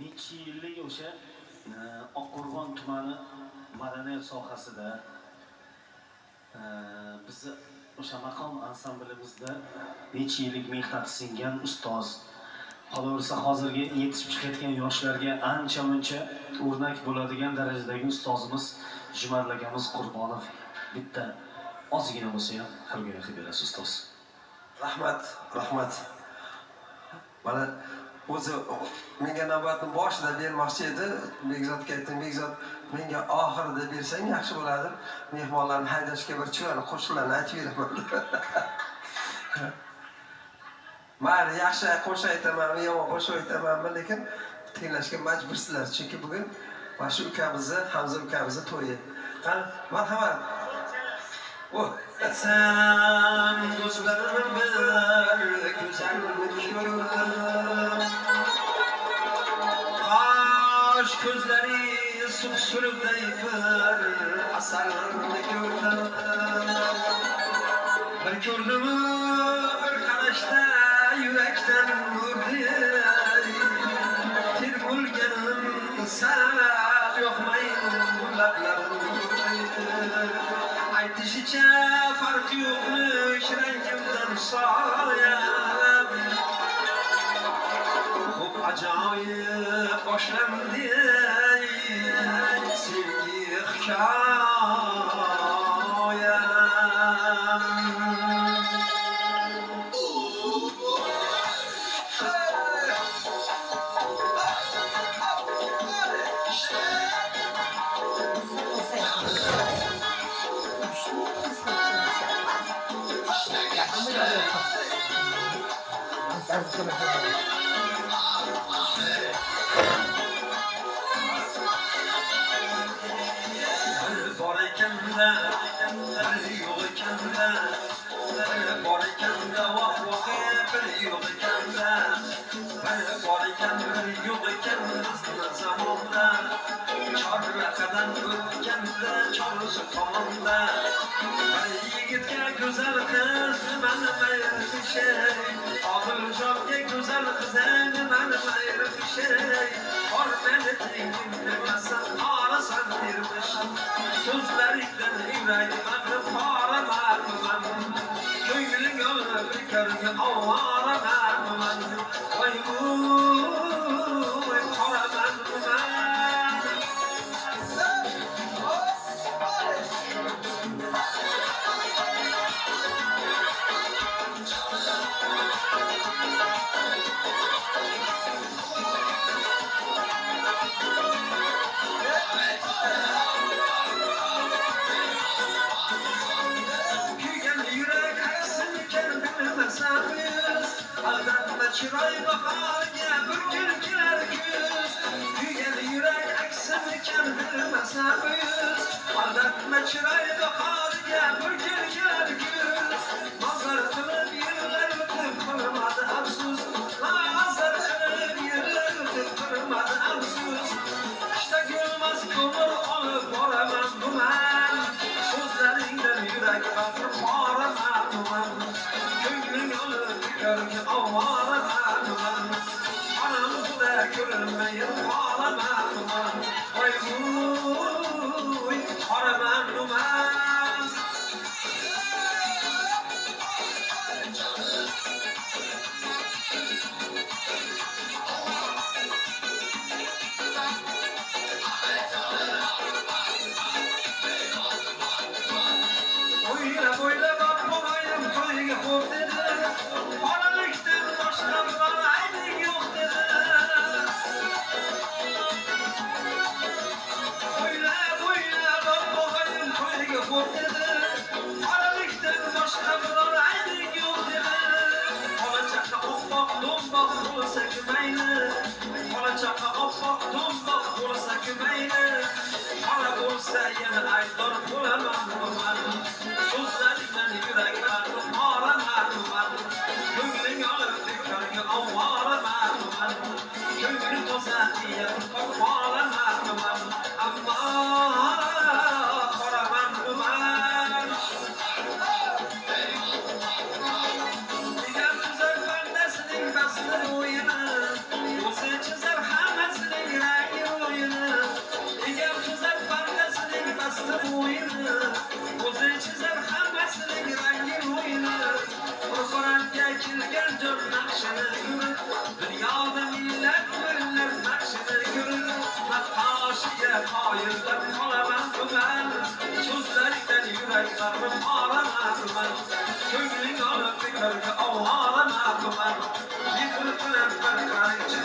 necha yillik o'sha Oqqo'rg'on tumani madaniyat sohasida bizni o'sha maqom ansamblimizda necha yillik mehnat singan ustoz, qolaversa hozirgi yetishib chiqayotgan yoshlarga ancha-muncha o'rnak bo'ladigan darajadagi ustozimiz Jumaril akamiz Qurbonov bitta ozgina bo'lsa ham xalqqa qilib berasiz ustoz. Rahmat. Mana o'zi menga navbatni boshida bermoqchi edi. Bekzodga aytdim, Bekzod menga oxirida bersang yaxshi bo'ladi. Mehmonlarni haydashga bir chiroyli qo'shiqlarni aytib beraman. Mayli, yaxshi qo'shiq aytamanmi, yomon qo'shiq aytamanmi, lekin tinglashga majbursizlar. Chunki bugun mana shu ukamizni, Hamza ukamizni to'yi. Qani, marhamat. Sen gözlerim bir güzellik gördüm. Kaş gözleri sürüp bir asarlık gördüm. Bir gördüm bir karışta yürekten vurdu. Tirgulgenim sen yokmayın kulaklarım vurdu. Aytışıca fark yokmuş rengimden sayem. Çok acayip hoşlandı sevgi hikayem. Çarrakadan ötkende çarşı tamamda yigitga güzel kız benim ayrı bir şey Ağılcakga güzel kız benim ayrı bir şey Or beni tengim demesen arasan dermiş Sözlerinden yüreğim ağrı paramam Köylün yolunu bir körgü avaramam Vay vuy paramam Çıray baharga bir gün kelar kuz Kuygan yürek aksinken bilmasam yüz Aldatma çıray baharga bir gün kelar kuz Nazar qilib yillar o'tib qolmadi afsus Nazar qilib yillar o'tib qolmadi afsus Qishda gulmas ko'mir olib boraman buman So'zlaringdan yurak qatib boraman buman Ko'ngling olib ko'rga ovora Görünmeyin ağlamam Oy vuy aramam duman Oyla boyla bak bolayım toyga hop dedi Analıktan başka bir aydın yok dedi Aralıktan başka bir aydın yok dedi Olacakta oppak dombak olsa kümeyli Olacakta oppak dombak olsa kümeyli Ara olsa yine aydın bulamam buman Sözlerinden yürek ağrım ağramam buman Gönlün alıp dükkanı avvaramam buman Gönlün toza diye ufak bağlamam buman Amma koramam buman Diğer güzel bendesinin bastır oyunu Gözü çizer hamesini yuzlab qolaman tuman. So'zlardan yuraklarni oraman. Ko'ngling olib fikrga ovораman tuman. Yiqilib bir qaraychi